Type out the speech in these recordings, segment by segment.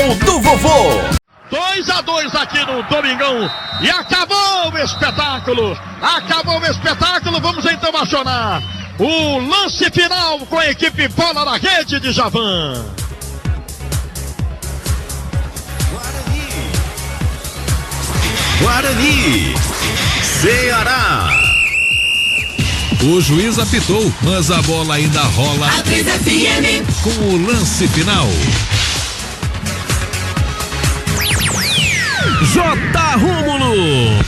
Lateral do Vovô. 2-2 aqui no Domingão. E acabou o espetáculo. Acabou o espetáculo. Vamos então acionar o lance final com a equipe Bola na Rede de Javan. Guarani, Ceará. O juiz apitou, mas a bola ainda rola. Com o lance final. J. Rômulo.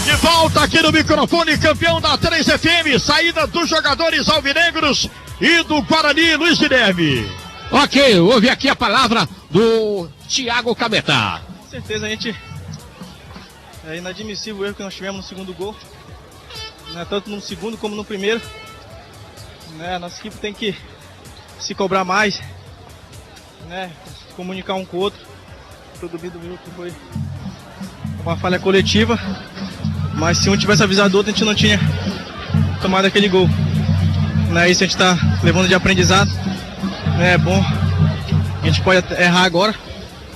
De volta aqui no microfone, campeão da 3FM, saída dos jogadores alvinegros e do Guarani, Luiz Guilherme. Ok, ouve aqui a palavra do Thiago Cametá. Com certeza, é inadmissível o erro que nós tivemos no segundo gol, né, tanto no segundo como no primeiro. Né, nossa equipe tem que se cobrar mais, né, se comunicar um com o outro. Todo mundo viu que foi uma falha coletiva, mas se um tivesse avisado o outro, a gente não tinha tomado aquele gol. Né, isso a gente está levando de aprendizado. Né, é bom, a gente pode errar agora,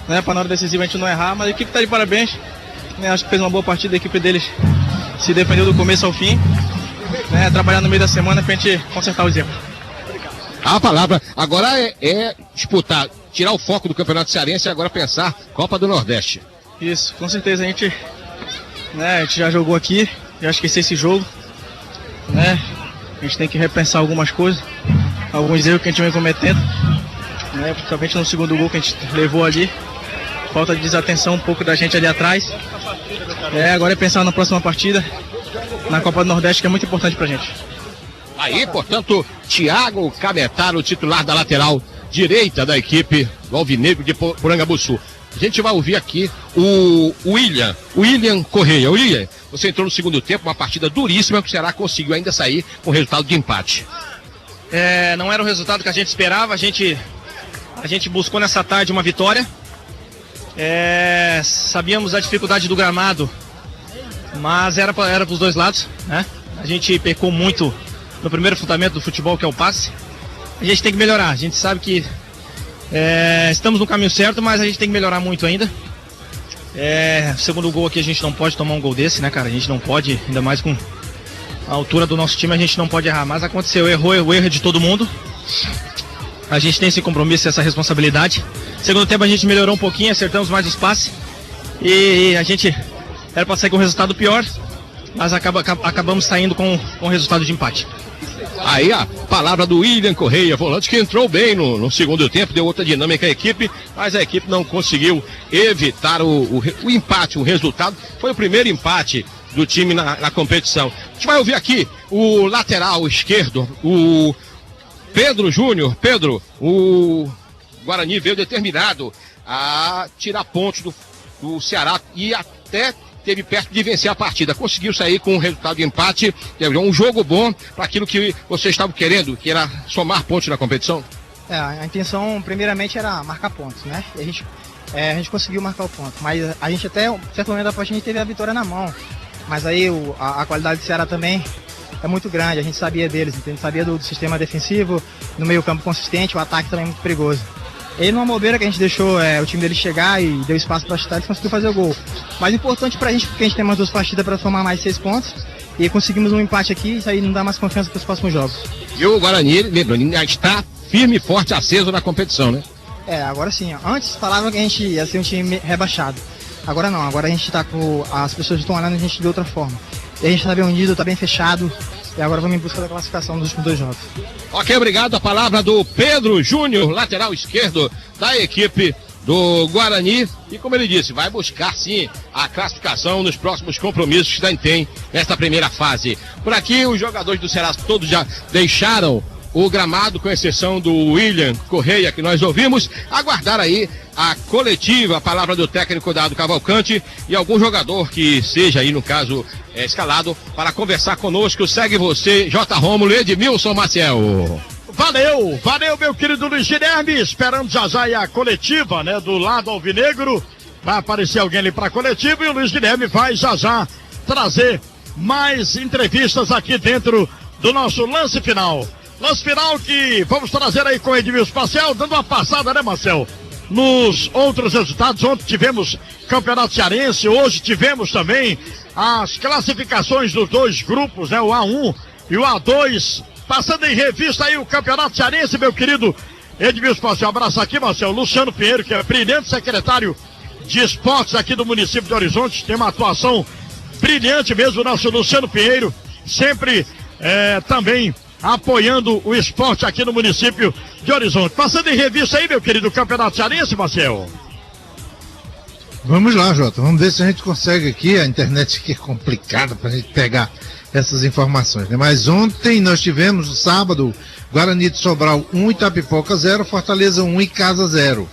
né, para na hora decisiva a gente não errar, mas a equipe está de parabéns. Acho que fez uma boa partida, a equipe deles se defendeu do começo ao fim, né, trabalhar no meio da semana pra gente consertar os erros. A palavra agora é disputar, tirar o foco do Campeonato Cearense e agora pensar Copa do Nordeste. Isso, com certeza a gente já jogou aqui, já esqueci esse jogo, né, a gente tem que repensar algumas coisas, alguns erros que a gente vem cometendo, né, principalmente no segundo gol que a gente levou ali, falta de desatenção um pouco da gente ali atrás. Agora é pensar na próxima partida, na Copa do Nordeste, que é muito importante pra gente. Aí, portanto, Thiago Cametá, o titular da lateral direita da equipe do Alvinegro de Porangabuçu. A gente vai ouvir aqui o William Correia. William, você entrou no segundo tempo, uma partida duríssima que o Ceará conseguiu ainda sair com resultado de empate. Não era o resultado que a gente esperava, a gente buscou nessa tarde uma vitória. Sabíamos a dificuldade do gramado, mas era para os dois lados, né? A gente pecou muito no primeiro fundamento do futebol, que é o passe. A gente tem que melhorar, a gente sabe que estamos no caminho certo, mas a gente tem que melhorar muito ainda. Segundo gol aqui, a gente não pode tomar um gol desse, né, cara? A gente não pode, ainda mais com a altura do nosso time, a gente não pode errar. Mas aconteceu, o erro é de todo mundo. A gente tem esse compromisso, essa responsabilidade. Segundo tempo a gente melhorou um pouquinho, acertamos mais os passes. E a gente era para sair com um resultado pior, mas acabamos saindo com um resultado de empate. Aí a palavra do William Correia, volante que entrou bem no segundo tempo, deu outra dinâmica à equipe, mas a equipe não conseguiu evitar o empate, o resultado. Foi o primeiro empate do time na competição. A gente vai ouvir aqui o lateral esquerdo, o Pedro Júnior. Pedro, o Guarani veio determinado a tirar pontos do Ceará e até teve perto de vencer a partida. Conseguiu sair com um resultado de empate, um jogo bom para aquilo que vocês estavam querendo, que era somar pontos na competição. A intenção primeiramente era marcar pontos, né? E a gente conseguiu marcar o ponto, mas a gente até certo momento da partida a gente teve a vitória na mão. Mas aí a qualidade do Ceará também é muito grande, a gente sabia deles, a gente sabia do sistema defensivo, no meio campo consistente, o ataque também é muito perigoso. E numa bobeira que a gente deixou o time dele chegar e deu espaço para chutar, eles conseguiu fazer o gol. Mas importante pra gente, porque a gente tem mais 2 partidas para somar mais 6 pontos, e conseguimos um empate aqui, isso aí não dá mais confiança para os próximos jogos. E o Guarani, lembrando, está firme e forte, aceso na competição, né? Agora sim. Antes falavam que a gente ia ser um time rebaixado. Agora não, agora a gente tá com... As pessoas estão olhando a gente de outra forma. E a gente tá bem unido, tá bem fechado. E agora vamos em busca da classificação dos últimos 2 jogos. Ok, obrigado. A palavra do Pedro Júnior, lateral esquerdo da equipe do Guarani. E como ele disse, vai buscar sim a classificação nos próximos compromissos que tem nesta primeira fase. Por aqui, os jogadores do Ceará todos já deixaram o gramado, com exceção do William Correia, que nós ouvimos. Aguardar aí a coletiva, a palavra do técnico Dado Cavalcante e algum jogador que seja aí, no caso, escalado para conversar conosco. Segue você, J. Rômulo e Edmilson Maciel. Valeu, meu querido Luiz Guilherme, esperando já aí a coletiva, né, do lado alvinegro. Vai aparecer alguém ali para a coletiva e o Luiz Guilherme vai já trazer mais entrevistas aqui dentro do nosso lance final. Lance final que vamos trazer aí com o Edmilson Maciel, dando uma passada, né, Marcel? nos outros resultados. Ontem tivemos Campeonato Cearense, hoje tivemos também as classificações dos dois grupos, né? O A1 e o A2. Passando em revista aí o Campeonato Cearense, meu querido Edmilson Pastel. Um abraço aqui, Marcelo. Luciano Pinheiro, que é brilhante secretário de esportes aqui do município de Horizonte. Tem uma atuação brilhante mesmo, o nosso Luciano Pinheiro. Sempre também apoiando o esporte aqui no município de Horizonte. Passando em revista aí, meu querido Campeonato Cearense, Marcelo. Vamos lá, Jota. Vamos ver se a gente consegue aqui. A internet aqui é complicada pra gente pegar essas informações, né? Mas ontem nós tivemos, no sábado, Guarani de Sobral 1, Itapipoca 0, Fortaleza 1 e Casa 0.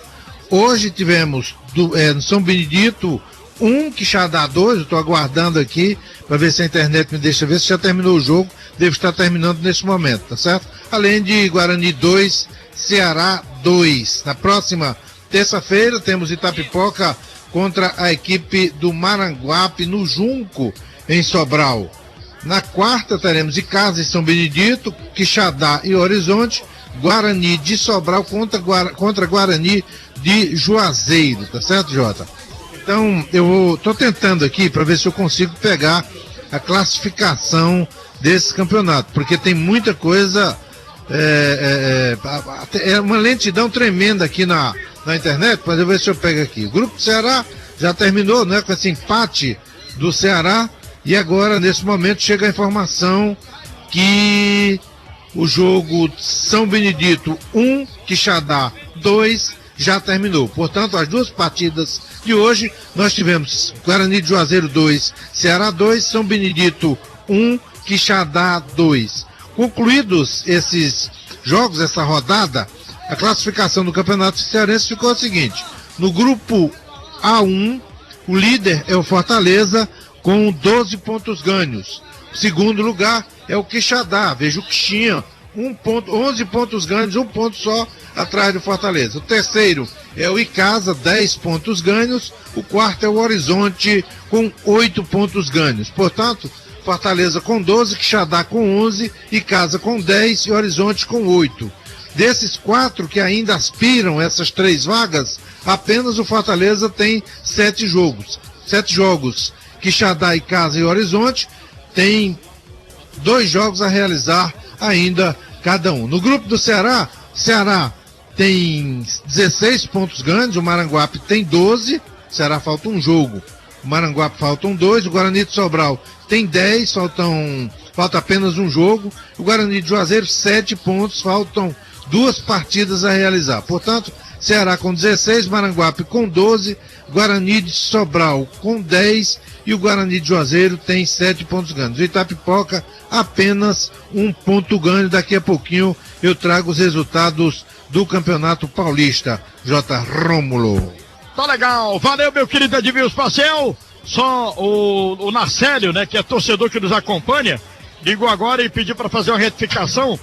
Hoje tivemos no São Benedito 1, Quixadá 2, eu estou aguardando aqui para ver se a internet me deixa ver se já terminou o jogo, deve estar terminando nesse momento, tá certo? Além de Guarani 2, Ceará 2. Na próxima terça-feira temos Itapipoca contra a equipe do Maranguape no Junco, em Sobral. Na quarta teremos Icasa e São Benedito, Quixadá e Horizonte, Guarani de Sobral contra Guarani de Juazeiro, tá certo, Jota? Então, eu tô tentando aqui para ver se eu consigo pegar a classificação desse campeonato, porque tem muita coisa, é uma lentidão tremenda aqui na internet, mas eu vou ver se eu pego aqui. O Grupo Ceará já terminou, né, com esse empate do Ceará, e agora, nesse momento, chega a informação que o jogo São Benedito 1, Quixadá 2, já terminou. Portanto, as duas partidas de hoje, nós tivemos Guarani de Juazeiro 2, Ceará 2, São Benedito 1, Quixadá 2. Concluídos esses jogos, essa rodada, a classificação do Campeonato Cearense ficou a seguinte: no grupo A1, o líder é o Fortaleza, com 12 pontos ganhos. O segundo lugar é o Quixadá, veja o Quixinha, 11 pontos ganhos, 1 ponto só atrás do Fortaleza. O terceiro é o Icasa, 10 pontos ganhos. O quarto é o Horizonte, com 8 pontos ganhos. Portanto, Fortaleza com 12, Quixadá com 11, Icasa com 10 e Horizonte com 8. Desses 4 que ainda aspiram essas 3 vagas, apenas o Fortaleza tem 7 jogos. 7 jogos. Quixadá, Icasa e Horizonte tem 2 jogos a realizar ainda cada um. No grupo do Ceará, Ceará tem 16 pontos ganhos, o Maranguape tem 12, Ceará falta um jogo, o Maranguape faltam 2, o Guarani de Sobral tem 10, falta apenas um jogo, o Guarani de Juazeiro 7 pontos, faltam 2 partidas a realizar. Portanto, Ceará com 16, Maranguape com 12, Guarani de Sobral com 10 e o Guarani de Juazeiro tem 7 pontos ganhos. O Itapipoca apenas 1 ponto ganho. Daqui a pouquinho eu trago os resultados do Campeonato Paulista. J. Rômulo. Tá legal, valeu meu querido Edmilson Pastel. Só o Narcélio, né, que é torcedor que nos acompanha, ligou agora e pediu para fazer uma retificação.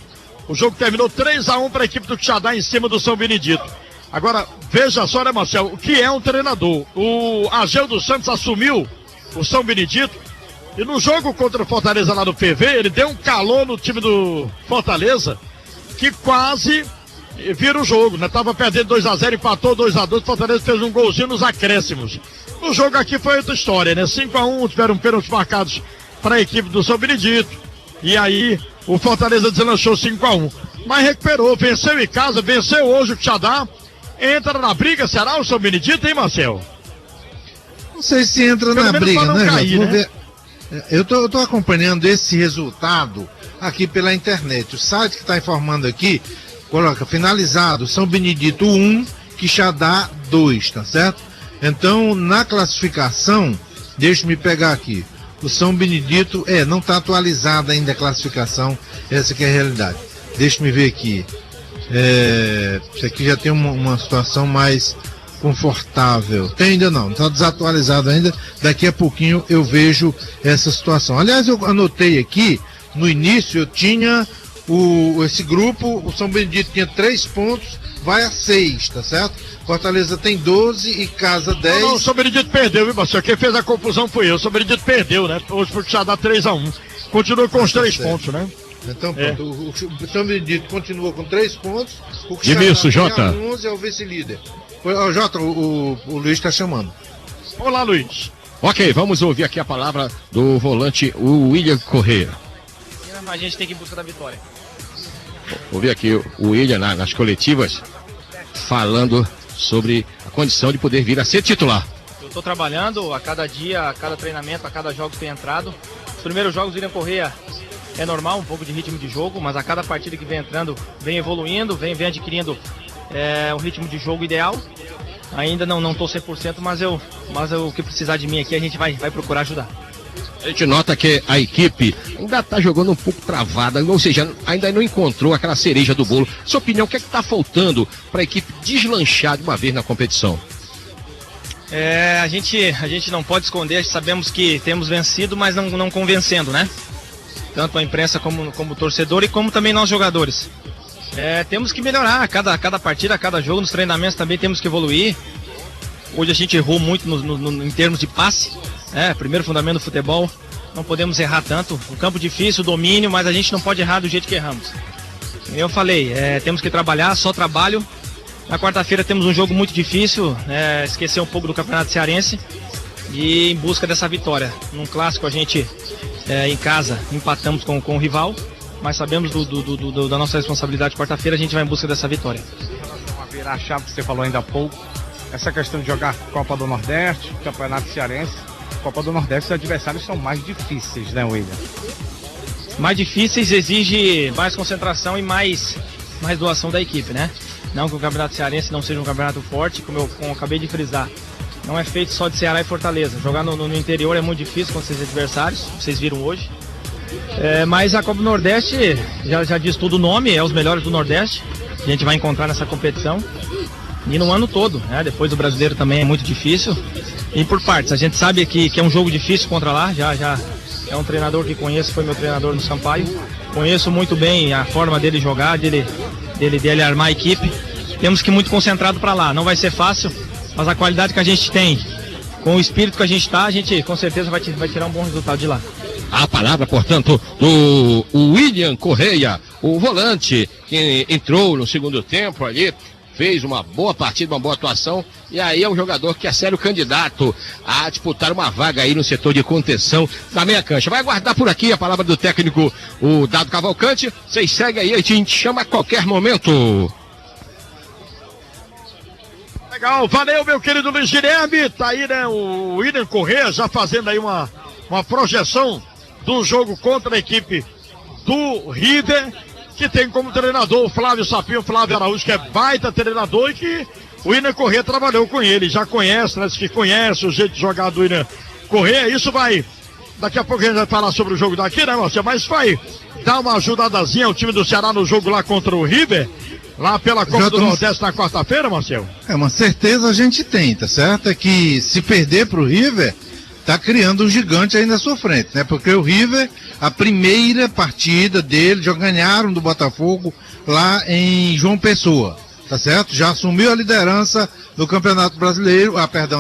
O jogo terminou 3-1 para a equipe do Quixadá em cima do São Benedito. Agora, veja só, né, Marcelo, o que é um treinador. O Ageu dos Santos assumiu o São Benedito e no jogo contra o Fortaleza lá no PV, ele deu um calor no time do Fortaleza que quase vira o jogo, né? Tava perdendo 2-0, empatou 2-2, o Fortaleza fez um golzinho nos acréscimos. No jogo aqui foi outra história, né? 5-1, tiveram pênaltis marcados para a equipe do São Benedito e aí o Fortaleza deslanchou 5-1. Mas recuperou, venceu em casa, venceu hoje o Quixadá. Entra na briga, será o São Benedito, hein, Marcel? Não sei se entra na briga, né, cair, né? Eu tô acompanhando esse resultado aqui pela internet. O site que está informando aqui, coloca finalizado, São Benedito 1, Quixadá 2, tá certo? Então, na classificação, deixa-me pegar aqui. O São Benedito, não está atualizada ainda a classificação, essa que é a realidade. Deixa-me ver aqui. Isso aqui já tem uma situação mais confortável. Tem ainda não está desatualizado ainda. Daqui a pouquinho eu vejo essa situação. Aliás, eu anotei aqui, no início eu tinha esse grupo, o São Benedito tinha 3 pontos, vai a 6, tá certo? Fortaleza tem 12 e Casa 10. Não, o São Benedito perdeu, viu, Marcelo? Quem fez a confusão foi eu. O São Benedito perdeu, né? Hoje foi já dá 3-1. Continua com os 3 pontos, né? Então pronto, o São Benedito continuou com 3 pontos. O que Isso, Jota. 11 é o vice-líder. Jota, o Luiz está chamando. Olá, Luiz. Ok, vamos ouvir aqui a palavra do volante, o William Correia. A gente tem que ir em busca da vitória. Ouvir aqui o William nas coletivas falando sobre a condição de poder vir a ser titular. Eu estou trabalhando a cada dia, a cada treinamento, a cada jogo que tem entrado. Os primeiros jogos, o William Correia é normal, um pouco de ritmo de jogo, mas a cada partida que vem entrando, vem evoluindo, vem adquirindo um ritmo de jogo ideal. Ainda não estou 100%, mas o que precisar de mim aqui, a gente vai procurar ajudar. A gente nota que a equipe ainda está jogando um pouco travada, ou seja, ainda não encontrou aquela cereja do bolo. Sua opinião, o que é que está faltando para a equipe deslanchar de uma vez na competição? A gente não pode esconder, sabemos que temos vencido, mas não convencendo, né? Tanto a imprensa como o torcedor e como também nós jogadores. Temos que melhorar a cada partida, a cada jogo, nos treinamentos também temos que evoluir. Hoje a gente errou muito em termos de passe, primeiro fundamento do futebol, não podemos errar tanto. Um campo difícil, domínio, mas a gente não pode errar do jeito que erramos. Eu falei, temos que trabalhar, só trabalho. Na quarta-feira temos um jogo muito difícil, esquecer um pouco do Campeonato Cearense e em busca dessa vitória. Num clássico a gente, em casa, empatamos com o rival, mas sabemos da nossa responsabilidade. Quarta-feira a gente vai em busca dessa vitória. Uma virar a chave que você falou ainda há pouco, essa questão de jogar Copa do Nordeste, Campeonato Cearense. Copa do Nordeste, os adversários são mais difíceis, né, William? Mais difíceis, exige mais concentração e mais doação da equipe, né? Não que o Campeonato Cearense não seja um campeonato forte, como eu acabei de frisar. Não é feito só de Ceará e Fortaleza. Jogar no interior é muito difícil contra esses adversários, vocês viram hoje. Mas a Copa do Nordeste, já diz tudo o nome, é os melhores do Nordeste. A gente vai encontrar nessa competição. E no ano todo, né? Depois do brasileiro também é muito difícil. E por partes, a gente sabe que é um jogo difícil contra lá, já é um treinador que conheço, foi meu treinador no Sampaio. Conheço muito bem a forma dele jogar, dele armar a equipe. Temos que ir muito concentrado para lá, não vai ser fácil, mas a qualidade que a gente tem, com o espírito que a gente está, a gente com certeza vai tirar um bom resultado de lá. A palavra, portanto, do William Correia, o volante que entrou no segundo tempo ali, fez uma boa partida, uma boa atuação, e aí é um jogador que é sério candidato a disputar uma vaga aí no setor de contenção na meia cancha. Vai aguardar por aqui a palavra do técnico, o Dado Cavalcante. Vocês seguem aí, a gente chama a qualquer momento. Legal, valeu, meu querido Luiz Guilherme. Tá aí, né, o William Correia já fazendo aí uma projeção do jogo contra a equipe do River, que tem como treinador o Flávio Sapinho, Flávio Araújo, que é baita treinador e que o William Correia trabalhou com ele, já conhece, né? Que conhece o jeito de jogar do William Correia. Isso vai, daqui a pouco a gente vai falar sobre o jogo daqui, né, Marcelo? Mas vai dar uma ajudadazinha ao time do Ceará no jogo lá contra o River, lá pela Copa do Nordeste na quarta-feira, Marcelo? Uma certeza a gente tem, tá certo? É que se perder pro River, tá criando um gigante aí na sua frente, né? Porque o River, a primeira partida dele, já ganharam do Botafogo lá em João Pessoa, tá certo? Já assumiu a liderança do Campeonato Brasileiro,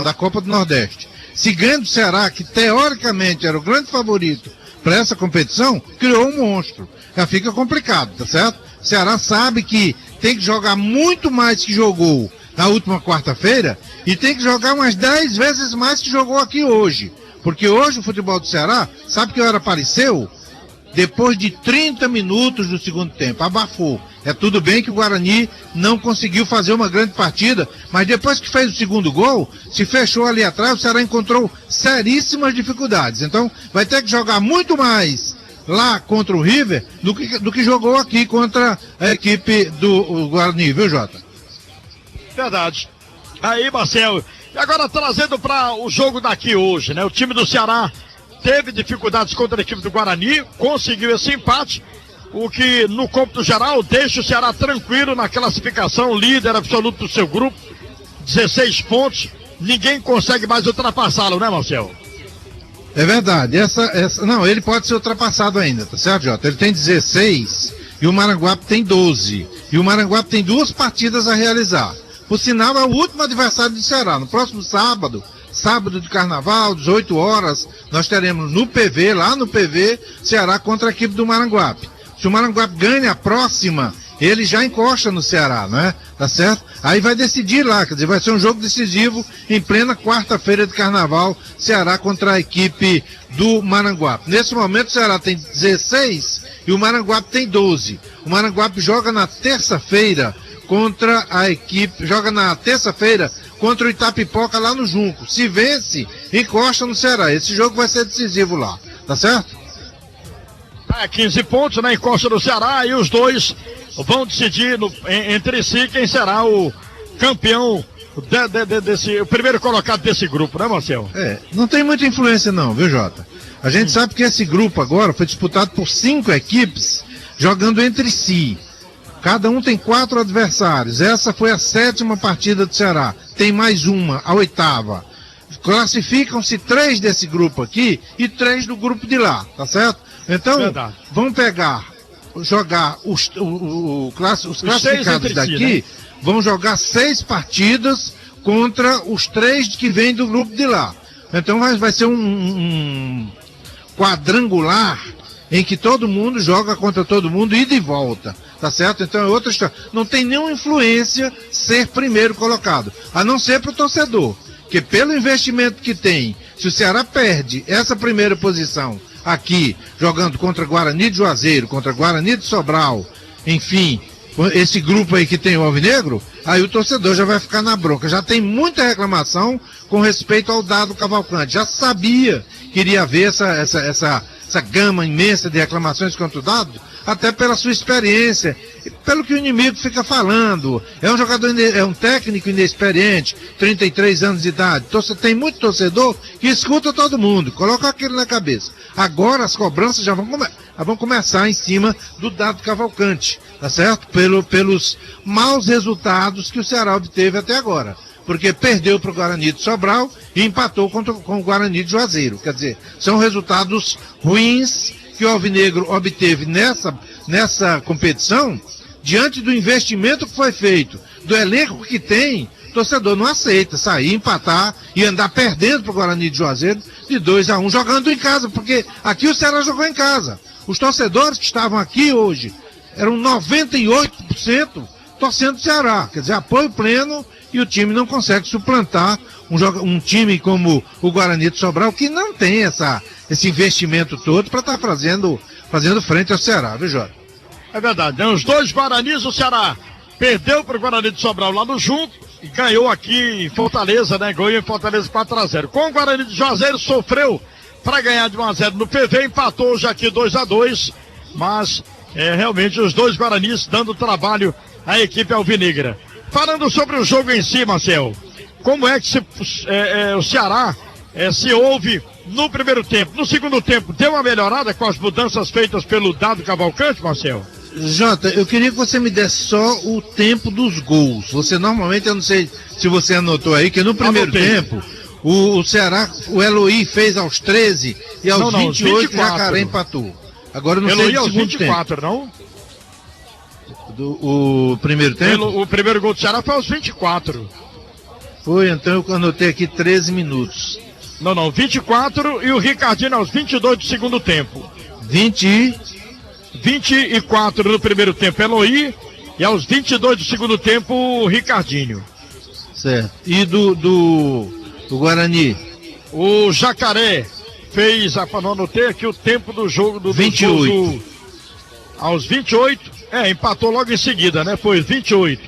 da Copa do Nordeste. Se ganha do Ceará, que teoricamente era o grande favorito para essa competição, criou um monstro. Já fica complicado, tá certo? O Ceará sabe que tem que jogar muito mais que jogou na última quarta-feira e tem que jogar umas 10 vezes mais que jogou aqui hoje. Porque hoje o futebol do Ceará, sabe que hora apareceu? Depois de 30 minutos do segundo tempo, abafou. É tudo bem que o Guarani não conseguiu fazer uma grande partida, mas depois que fez o segundo gol, se fechou ali atrás, o Ceará encontrou seríssimas dificuldades. Então vai ter que jogar muito mais lá contra o River do que jogou aqui contra a equipe do Guarani, viu, Jota? Verdade. Aí, Marcelo, e agora trazendo para o jogo daqui hoje, né? O time do Ceará teve dificuldades contra a equipe do Guarani, conseguiu esse empate, o que no cômputo geral deixa o Ceará tranquilo na classificação, líder absoluto do seu grupo, 16 pontos, ninguém consegue mais ultrapassá-lo, né, Marcelo? É verdade, não, ele pode ser ultrapassado ainda, tá certo, Jota? Ele tem 16 e o Maranguape tem 12, e o Maranguape tem 2 partidas a realizar. Por sinal, é o último adversário do Ceará. No próximo sábado de carnaval, 18 horas, nós teremos no PV, lá no PV, Ceará contra a equipe do Maranguape. Se o Maranguape ganha a próxima, ele já encosta no Ceará, não é? Tá certo? Aí vai decidir lá, quer dizer, vai ser um jogo decisivo em plena quarta-feira de carnaval, Ceará contra a equipe do Maranguape. Nesse momento o Ceará tem 16 e o Maranguape tem 12. O Maranguape joga na terça-feira contra o Itapipoca lá no Junco. Se vence, encosta no Ceará. Esse jogo vai ser decisivo lá, tá certo? 15 pontos na encosta do Ceará e os dois vão decidir entre si quem será o campeão o primeiro colocado desse grupo, né, Marcelo? Não tem muita influência não, viu, Jota? A gente sabe que esse grupo agora foi disputado por 5 equipes jogando entre si. Cada um tem 4 adversários. Essa foi a 7ª partida do Ceará. Tem mais uma, a 8ª. Classificam-se 3 desse grupo aqui e 3 do grupo de lá, tá certo? Então, vamos jogar os classificados daqui, si, né? Vão jogar 6 partidas contra os 3 que vêm do grupo de lá. Então vai ser um quadrangular em que todo mundo joga contra todo mundo, ida e volta, tá certo? Então é outra história. Não tem nenhuma influência ser primeiro colocado, a não ser para o torcedor, que pelo investimento que tem, se o Ceará perde essa primeira posição aqui, jogando contra Guarani de Juazeiro, contra Guarani de Sobral, enfim, esse grupo aí que tem o Alvinegro, aí o torcedor já vai ficar na bronca. Já tem muita reclamação com respeito ao Dado Cavalcante. Já sabia que iria haver essa gama imensa de reclamações contra o Dado, até pela sua experiência, pelo que o inimigo fica falando. É um jogador, é um técnico inexperiente, 33 anos de idade. Tem muito torcedor que escuta todo mundo, coloca aquilo na cabeça. Agora as cobranças já vão começar em cima do Dado Cavalcante, tá certo? Pelos maus resultados que o Ceará obteve até agora. Porque perdeu para o Guarani de Sobral e empatou com o Guarani de Juazeiro. Quer dizer, são resultados ruins que o Alvinegro obteve nessa competição, diante do investimento que foi feito, do elenco que tem. O torcedor não aceita sair, empatar e andar perdendo para o Guarani de Juazeiro de 2-1, jogando em casa, porque aqui o Ceará jogou em casa. Os torcedores que estavam aqui hoje eram 98% torcendo o Ceará, quer dizer, apoio pleno, e o time não consegue suplantar um time como o Guarani de Sobral, que não tem esse investimento todo para estar fazendo frente ao Ceará, viu, Jorge? É verdade, né? Os dois Guaranis, o Ceará perdeu para o Guarani de Sobral lá no Junco e ganhou aqui em Fortaleza, né? Ganhou em Fortaleza 4-0. Com o Guarani de Juazeiro sofreu para ganhar de 1-0 no PV, empatou hoje aqui 2-2, mas realmente os dois Guaranis dando trabalho à equipe alvinegra. Falando sobre o jogo em si, Marcel, como é que o Ceará se ouve no primeiro tempo? No segundo tempo, deu uma melhorada com as mudanças feitas pelo Dado Cavalcante, Marcel? Jota, eu queria que você me desse só o tempo dos gols. Você normalmente, eu não sei se você anotou aí, que no primeiro tempo, o Ceará, o Eloy fez aos 13 e aos 28 o Jacaré empatou. Agora não sei do segundo 24, tempo. Não? O primeiro tempo? O primeiro gol do Ceará foi aos 24. Foi, então eu anotei aqui 13 minutos. Não, 24 e o Ricardinho aos 22 do segundo tempo. 24 no primeiro tempo, Eloy, e aos 22 do segundo tempo, o Ricardinho. Certo. E do Guarani? O Jacaré fez, não anotei aqui o tempo do jogo do 28. Aos 28, empatou logo em seguida, né? Foi 28.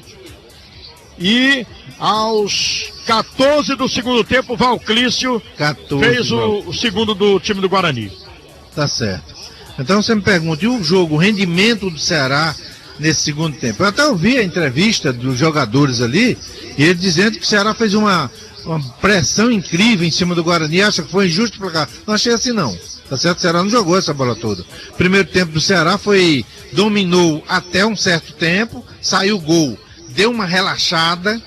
E aos 14 do segundo tempo, o Valclício fez o segundo do time do Guarani. Tá certo. Então você me pergunta, e o jogo, o rendimento do Ceará nesse segundo tempo? Eu até ouvi a entrevista dos jogadores ali, e ele dizendo que o Ceará fez uma pressão incrível em cima do Guarani, acha que foi injusto pra cá. Não achei assim não. Tá certo? O Ceará não jogou essa bola toda. Primeiro tempo do Ceará dominou até um certo tempo, saiu o gol, deu uma relaxada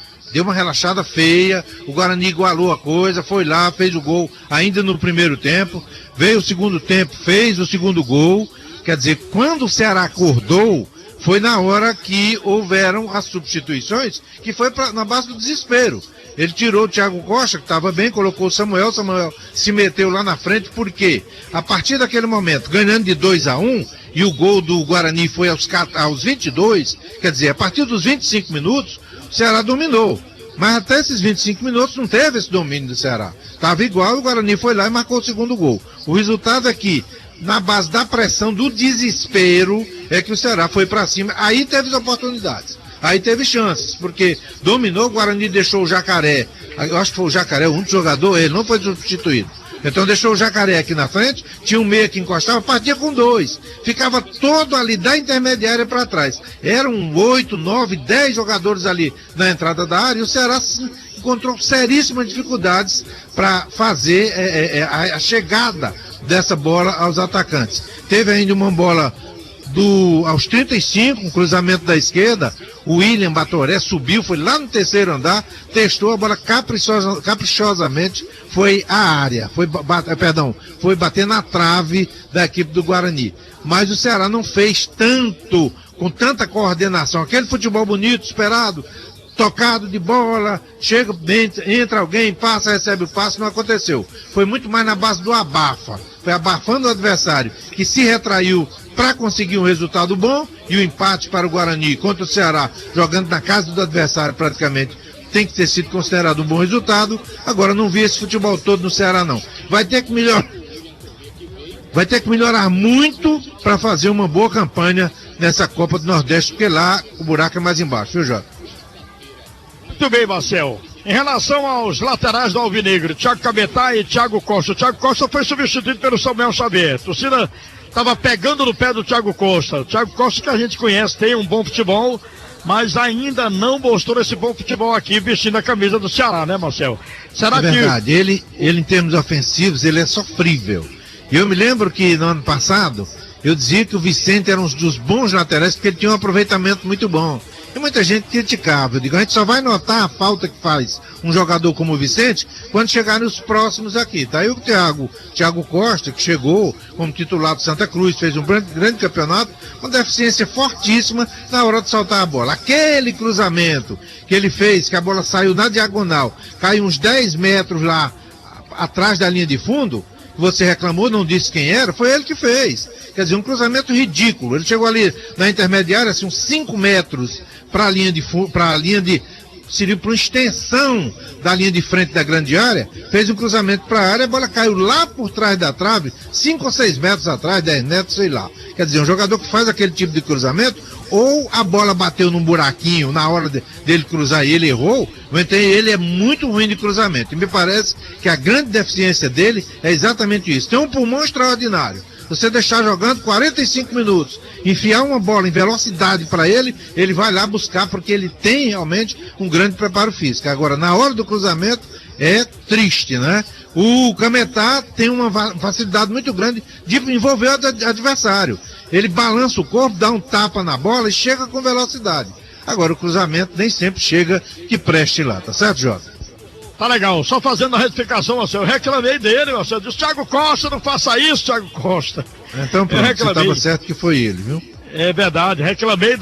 feia, o Guarani igualou a coisa, foi lá, fez o gol ainda no primeiro tempo, veio o segundo tempo, fez o segundo gol. Quer dizer, quando o Ceará acordou, foi na hora que houveram as substituições, que foi na base do desespero. Ele tirou o Thiago Costa, que estava bem, colocou o Samuel se meteu lá na frente, porque a partir daquele momento, ganhando de 2-1, e o gol do Guarani foi aos 22, quer dizer, a partir dos 25 minutos, o Ceará dominou. Mas até esses 25 minutos não teve esse domínio do Ceará. Estava igual, o Guarani foi lá e marcou o segundo gol. O resultado é que, na base da pressão, do desespero, é que o Ceará foi para cima. Aí teve as oportunidades. Aí teve chances, porque dominou, o Guarani deixou o Jacaré. Eu acho que foi o Jacaré, o único jogador, ele não foi substituído. Então deixou o Jacaré aqui na frente, tinha um meia que encostava, partia com 2. Ficava todo ali da intermediária para trás. Eram 8, 9, 10 jogadores ali na entrada da área, e o Ceará encontrou seríssimas dificuldades para fazer a chegada dessa bola aos atacantes. Teve ainda uma bola aos 35, um cruzamento da esquerda, o William Batoré subiu, foi lá no terceiro andar, testou a bola caprichosamente, foi à área, foi bater na trave da equipe do Guarani. Mas o Ceará não fez tanto, com tanta coordenação, aquele futebol bonito, esperado, tocado de bola, chega, entra alguém, passa, recebe o passe, não aconteceu. Foi muito mais na base do abafa, foi abafando o adversário, que se retraiu para conseguir um resultado bom, e o empate para o Guarani contra o Ceará, jogando na casa do adversário praticamente, tem que ter sido considerado um bom resultado. Agora não vi esse futebol todo no Ceará não. Vai ter que melhorar muito para fazer uma boa campanha nessa Copa do Nordeste, porque lá o buraco é mais embaixo, viu, Jota? Muito bem, Marcel. Em relação aos laterais do Alvinegro, Thiago Cametá e Thiago Costa. O Thiago Costa foi substituído pelo Samuel Xavier. A torcida estava pegando no pé do Thiago Costa. O Thiago Costa, que a gente conhece, tem um bom futebol, mas ainda não mostrou esse bom futebol aqui vestindo a camisa do Ceará, né, Marcel? Será é verdade, ele em termos ofensivos, ele é sofrível. E eu me lembro que no ano passado, eu dizia que o Vicente era um dos bons laterais, porque ele tinha um aproveitamento muito bom. E muita gente criticava. Eu digo, a gente só vai notar a falta que faz um jogador como o Vicente quando chegarem os próximos aqui. Tá aí o Thiago Costa, que chegou como titular do Santa Cruz, fez um grande campeonato, com deficiência fortíssima na hora de soltar a bola. Aquele cruzamento que ele fez, que a bola saiu na diagonal, caiu uns 10 metros lá atrás da linha de fundo, você reclamou, não disse quem era, foi ele que fez. Quer dizer, um cruzamento ridículo. Ele chegou ali na intermediária, assim, uns 5 metros para a linha de seria para uma extensão da linha de frente da grande área, fez um cruzamento para a área, a bola caiu lá por trás da trave, 5 ou 6 metros atrás, 10 metros, sei lá. Quer dizer, um jogador que faz aquele tipo de cruzamento, ou a bola bateu num buraquinho na hora dele cruzar e ele errou, ou então ele é muito ruim de cruzamento. E me parece que a grande deficiência dele é exatamente isso. Tem um pulmão extraordinário. Você deixar jogando 45 minutos, enfiar uma bola em velocidade para ele, ele vai lá buscar, porque ele tem realmente um grande preparo físico. Agora, na hora do cruzamento, é triste, né? O Cametá tem uma facilidade muito grande de envolver o adversário. Ele balança o corpo, dá um tapa na bola e chega com velocidade. Agora, o cruzamento nem sempre chega que preste lá, tá certo, Jota? Tá legal, só fazendo a retificação, Marcelo. Eu reclamei dele, Marcelo. Disse, Thiago Costa, não faça isso, Thiago Costa. Então pronto, você estava certo que foi ele, viu? É verdade, reclamei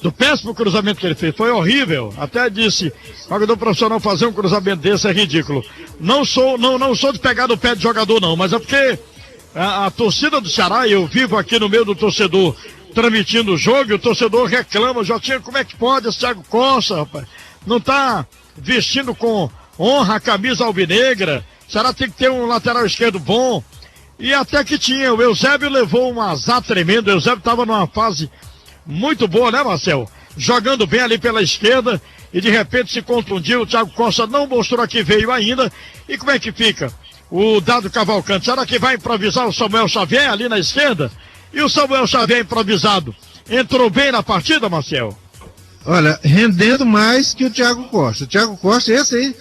do péssimo cruzamento que ele fez. Foi horrível. Até disse, jogador profissional fazer um cruzamento desse é ridículo. Não sou de pegar no pé de jogador, não, mas é porque a torcida do Ceará, eu vivo aqui no meio do torcedor transmitindo o jogo, e o torcedor reclama, Jotinha, como é que pode esse Thiago Costa, rapaz? Não tá vestindo com honra a camisa alvinegra, será que tem que ter um lateral esquerdo bom? E até que tinha, o Eusébio levou um azar tremendo, o Eusébio estava numa fase muito boa, né, Marcel? Jogando bem ali pela esquerda, e de repente se contundiu, o Thiago Costa não mostrou que veio ainda, e como é que fica? O Dado Cavalcante, será que vai improvisar o Samuel Xavier ali na esquerda? E o Samuel Xavier improvisado, entrou bem na partida, Marcel? Olha, rendendo mais que o Thiago Costa. O Thiago Costa, esse aí,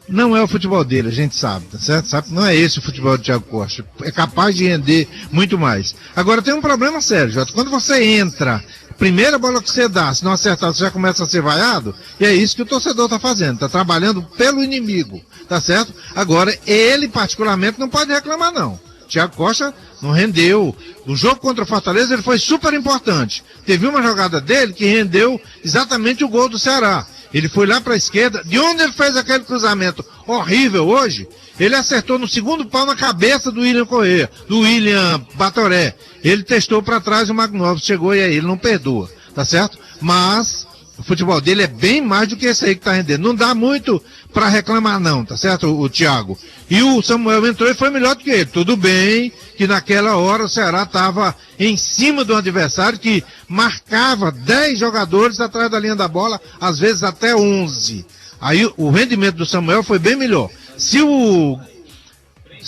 não é o futebol dele, a gente sabe, tá certo? Sabe? Não é esse o futebol do Thiago Costa. É capaz de render muito mais. Agora tem um problema sério, Jota. Quando você entra, primeira bola que você dá, se não acertar, você já começa a ser vaiado, e é isso que o torcedor tá fazendo, tá trabalhando pelo inimigo, tá certo? Agora, ele particularmente não pode reclamar, não. Thiago Costa não rendeu. O jogo contra o Fortaleza ele foi super importante. Teve uma jogada dele que rendeu exatamente o gol do Ceará. Ele foi lá para a esquerda, de onde ele fez aquele cruzamento horrível hoje, ele acertou no segundo pau na cabeça do William Correia, do William Batoré. Ele testou para trás, o Magno Alves chegou e aí ele não perdoa, tá certo? Mas o futebol dele é bem mais do que esse aí que tá rendendo. Não dá muito para reclamar não, tá certo, o Thiago? E o Samuel entrou e foi melhor do que ele. Tudo bem que naquela hora o Ceará estava em cima do adversário que marcava 10 jogadores atrás da linha da bola, às vezes até 11. Aí o rendimento do Samuel foi bem melhor. Se o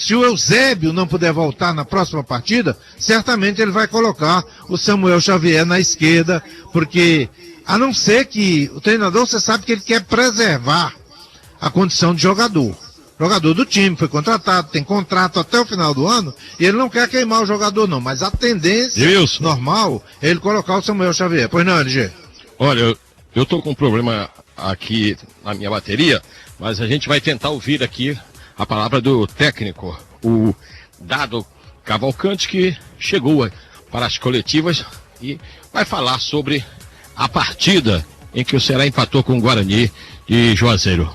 Eusébio não puder voltar na próxima partida, certamente ele vai colocar o Samuel Xavier na esquerda, porque a não ser que o treinador, você sabe que ele quer preservar a condição de jogador. Jogador do time, foi contratado, tem contrato até o final do ano, e ele não quer queimar o jogador não, mas a tendência normal é ele colocar o Samuel Xavier. Pois não, LG? Olha, eu tô com um problema aqui na minha bateria, mas a gente vai tentar ouvir aqui a palavra do técnico, o Dado Cavalcante, que chegou para as coletivas e vai falar sobre a partida em que o Ceará empatou com o Guarani de Juazeiro.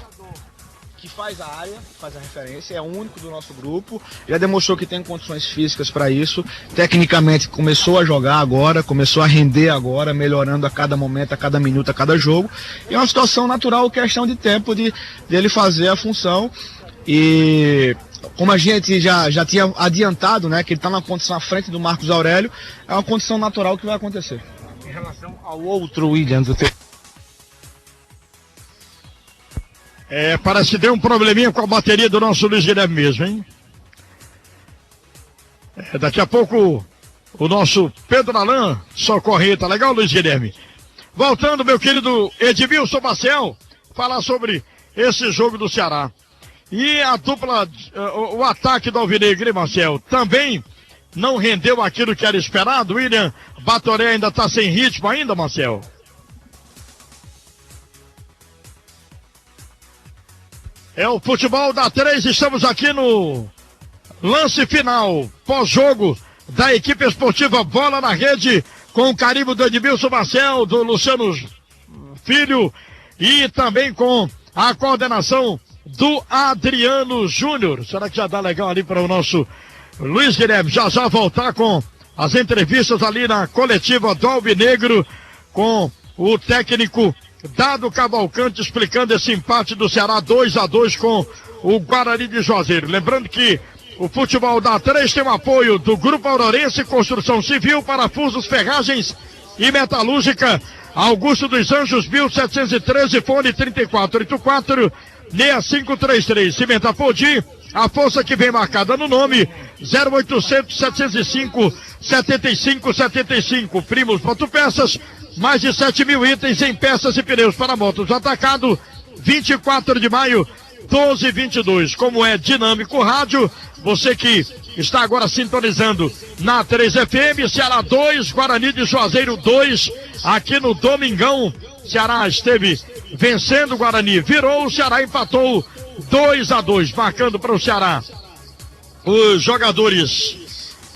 Que faz a área, faz a referência, é o único do nosso grupo, já demonstrou que tem condições físicas para isso, tecnicamente começou a jogar agora, começou a render agora, melhorando a cada momento, a cada minuto, a cada jogo, e é uma situação natural, questão de tempo de ele fazer a função, e como a gente já tinha adiantado, né, que ele está na condição à frente do Marcos Aurélio, é uma condição natural que vai acontecer. Em relação ao outro Williams, parece que deu um probleminha com a bateria do nosso Luiz Guilherme mesmo, hein? Daqui a pouco o nosso Pedro Alain socorre, tá legal, Luiz Guilherme? Voltando, meu querido Edmilson Marcel, falar sobre esse jogo do Ceará. E a dupla, o ataque do Alvinegro, Marcel, também não rendeu aquilo que era esperado? William Batoré ainda tá sem ritmo ainda, Marcel? É o futebol da 3, estamos aqui no lance final, pós-jogo da equipe esportiva Bola na Rede, com o carimbo do Edmilson Marcel, do Luciano Filho e também com a coordenação do Adriano Júnior. Será que já dá legal ali para o nosso Luiz Guilherme já voltar com as entrevistas ali na coletiva do Alvinegro, com o técnico Dado Cavalcante explicando esse empate do Ceará 2-2 com o Guarani de Juazeiro. Lembrando que o futebol da 3 tem o apoio do Grupo Aurorense, Construção Civil, Parafusos, Ferragens e Metalúrgica, Augusto dos Anjos, 1713, fone 3484-6533. Cimenta Podi, a força que vem marcada no nome, 0800 705 7575. Primos Motopeças, mais de 7 mil itens em peças e pneus para motos. Atacado, 24 de maio, 12h22. Como é dinâmico rádio, você que está agora sintonizando na 3FM, Ceará 2, Guarani de Juazeiro 2, aqui no Domingão. Ceará esteve vencendo o Guarani, virou, o Ceará empatou 2-2, marcando para o Ceará os jogadores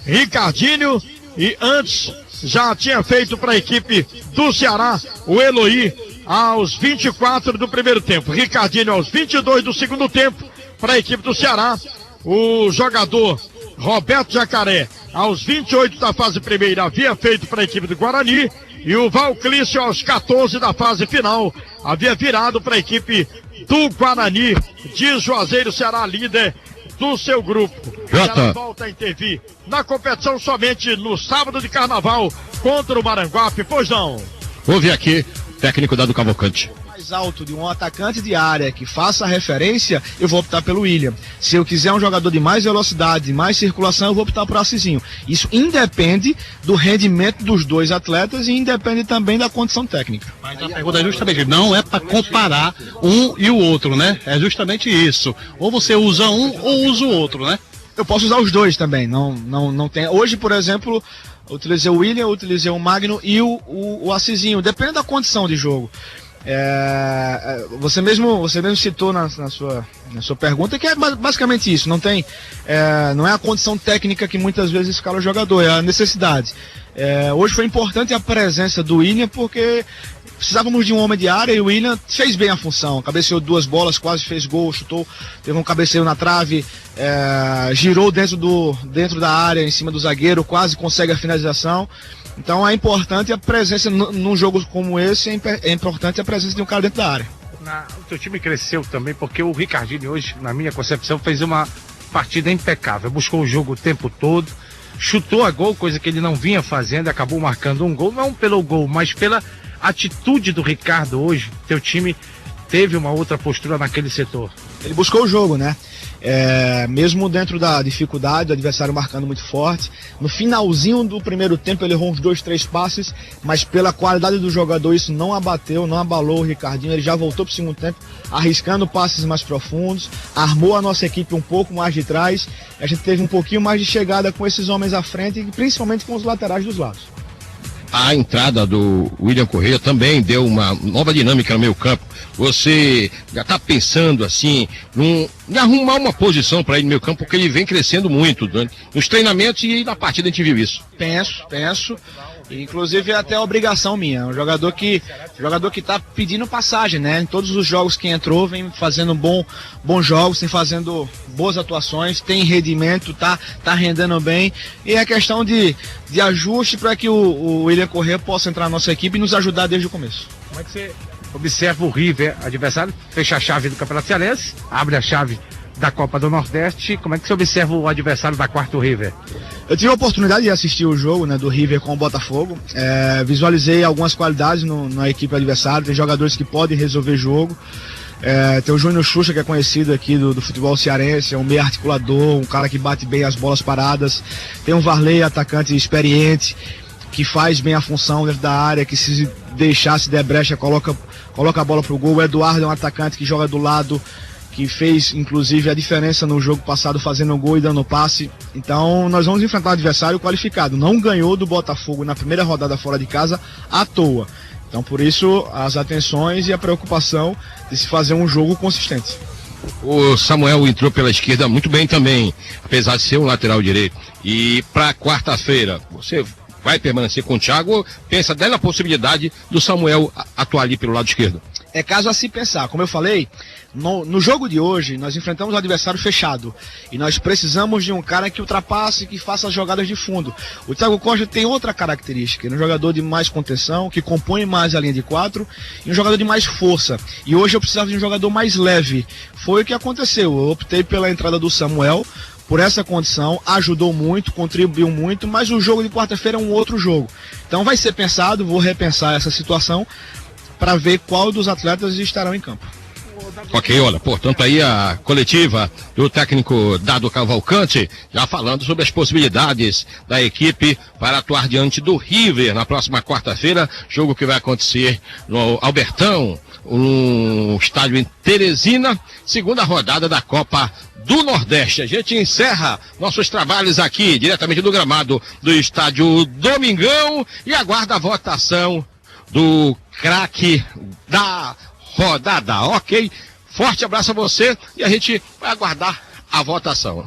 Ricardinho, e antes já tinha feito para a equipe do Ceará o Eloy aos 24 do primeiro tempo, Ricardinho aos 22 do segundo tempo para a equipe do Ceará, o jogador Roberto Jacaré aos 28 da fase primeira havia feito para a equipe do Guarani, e o Valclício aos 14 da fase final havia virado para a equipe do Guarani de Juazeiro. Ceará líder do seu grupo. Ela volta a intervir na competição somente no sábado de carnaval contra o Maranguape, pois não? Ouve aqui, técnico Dado Cavalcante. Mais alto de um atacante de área que faça a referência, eu vou optar pelo William. Se eu quiser um jogador de mais velocidade, mais circulação, eu vou optar por Assisinho. Isso independe do rendimento dos dois atletas e independe também da condição técnica. Mas a pergunta é justamente, não é para comparar um e o outro, né? É justamente isso. Ou você usa um ou usa o outro, né? Eu posso usar os dois também. Não tem. Hoje, por exemplo, eu utilizei o William, eu utilizei o Magno e o Assisinho. Depende da condição de jogo. Você mesmo citou na sua pergunta que é basicamente isso, não é a condição técnica que muitas vezes escala o jogador, é a necessidade. Hoje foi importante a presença do William porque precisávamos de um homem de área e o William fez bem a função, cabeceou 2 bolas, quase fez gol, chutou, teve um cabeceio na trave, girou dentro da área, em cima do zagueiro, quase consegue a finalização. Então é importante a presença, num jogo como esse, é importante a presença de um cara dentro da área. O teu time cresceu também porque o Ricardinho hoje, na minha concepção, fez uma partida impecável, buscou o jogo o tempo todo, chutou a gol, coisa que ele não vinha fazendo, acabou marcando um gol, não pelo gol, mas pela atitude do Ricardo hoje. Teu time teve uma outra postura naquele setor. Ele buscou o jogo, né? Mesmo dentro da dificuldade, o adversário marcando muito forte. No finalzinho do primeiro tempo ele errou uns 2, 3 passes, mas pela qualidade do jogador isso não abateu, não abalou o Ricardinho. Ele já voltou para o segundo tempo, arriscando passes mais profundos, armou a nossa equipe um pouco mais de trás. A gente teve um pouquinho mais de chegada com esses homens à frente e principalmente com os laterais dos lados. A entrada do William Correia também deu uma nova dinâmica no meio campo. Você já está pensando assim em arrumar uma posição para ele no meio campo, porque ele vem crescendo muito nos treinamentos e na partida a gente viu isso. Penso. Inclusive é até obrigação minha. Um jogador que está pedindo passagem, né? Em todos os jogos que entrou, vem fazendo bons jogos, vem fazendo boas atuações, tem rendimento, tá rendendo bem. E é questão de ajuste para que o William Correia possa entrar na nossa equipe e nos ajudar desde o começo. Como é que você observa o River, adversário, fecha a chave do Campeonato Cearense, abre a chave da Copa do Nordeste? Como é que você observa o adversário da quarta, o River? Eu tive a oportunidade de assistir o jogo, né, do River com o Botafogo. Visualizei algumas qualidades na equipe adversária. Tem jogadores que podem resolver jogo. Tem o Júnior Xuxa, que é conhecido aqui do futebol cearense, é um meio articulador, um cara que bate bem as bolas paradas. Tem o Varley, atacante experiente, que faz bem a função dentro da área, que se der brecha, coloca a bola pro gol. O Eduardo é um atacante que joga do lado, que fez inclusive a diferença no jogo passado fazendo um gol e dando passe. Então nós vamos enfrentar um adversário qualificado, não ganhou do Botafogo na primeira rodada fora de casa à toa. Então por isso as atenções e a preocupação de se fazer um jogo consistente. O Samuel entrou pela esquerda muito bem também, apesar de ser um lateral direito. E para quarta-feira, você vai permanecer com o Thiago ou pensa até na possibilidade do Samuel atuar ali pelo lado esquerdo? É caso a se pensar. Como eu falei, no jogo de hoje nós enfrentamos um adversário fechado e nós precisamos de um cara que ultrapasse, que faça as jogadas de fundo. O Thiago Costa tem outra característica, ele é um jogador de mais contenção, que compõe mais a linha de 4 e um jogador de mais força. E hoje eu precisava de um jogador mais leve. Foi o que aconteceu. Eu optei pela entrada do Samuel por essa condição, ajudou muito, contribuiu muito, mas o jogo de quarta-feira é um outro jogo. Então vai ser pensado, vou repensar essa situação para ver qual dos atletas estarão em campo. Ok, olha, portanto aí a coletiva do técnico Dado Cavalcante, já falando sobre as possibilidades da equipe para atuar diante do River na próxima quarta-feira, jogo que vai acontecer no Albertão, no estádio em Teresina, segunda rodada da Copa do Nordeste. A gente encerra nossos trabalhos aqui, diretamente do gramado do estádio Domingão, e aguarda a votação do craque da rodada, ok? Forte abraço a você e a gente vai aguardar a votação.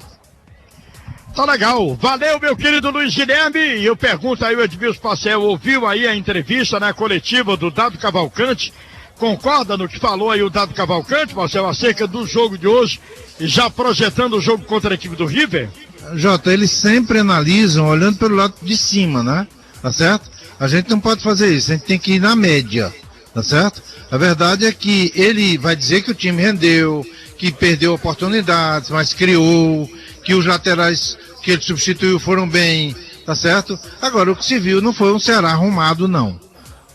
Tá legal, valeu meu querido Luiz Guilherme. E eu pergunto aí, o Edmilson Parcel ouviu aí a entrevista, né, coletiva do Dado Cavalcante, concorda no que falou aí o Dado Cavalcante, Marcelo, acerca do jogo de hoje e já projetando o jogo contra a equipe do River? Jota, eles sempre analisam olhando pelo lado de cima, né? Tá certo? A gente não pode fazer isso, a gente tem que ir na média, tá certo? A verdade é que ele vai dizer que o time rendeu, que perdeu oportunidades, mas criou, que os laterais que ele substituiu foram bem, tá certo? Agora, o que se viu não foi um Ceará arrumado, não.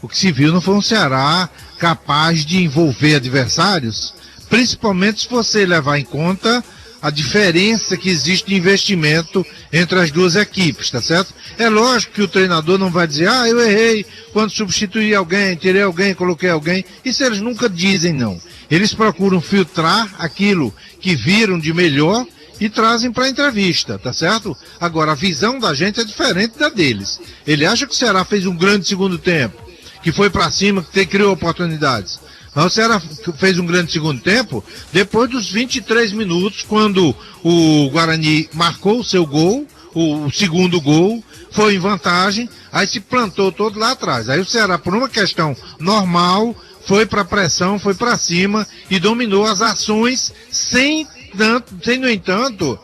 O que se viu não foi um Ceará capaz de envolver adversários, principalmente se você levar em conta a diferença que existe de investimento entre as duas equipes, tá certo? É lógico que o treinador não vai dizer, eu errei quando substituí alguém, tirei alguém, coloquei alguém. Isso eles nunca dizem, não. Eles procuram filtrar aquilo que viram de melhor e trazem para a entrevista, tá certo? Agora, a visão da gente é diferente da deles. Ele acha que o Ceará fez um grande segundo tempo, que foi para cima, que criou oportunidades. Mas o Ceará fez um grande segundo tempo depois dos 23 minutos, quando o Guarani marcou o seu gol, o segundo gol, foi em vantagem, aí se plantou todo lá atrás. Aí o Ceará, por uma questão normal, foi para pressão, foi para cima e dominou as ações sem, no entanto,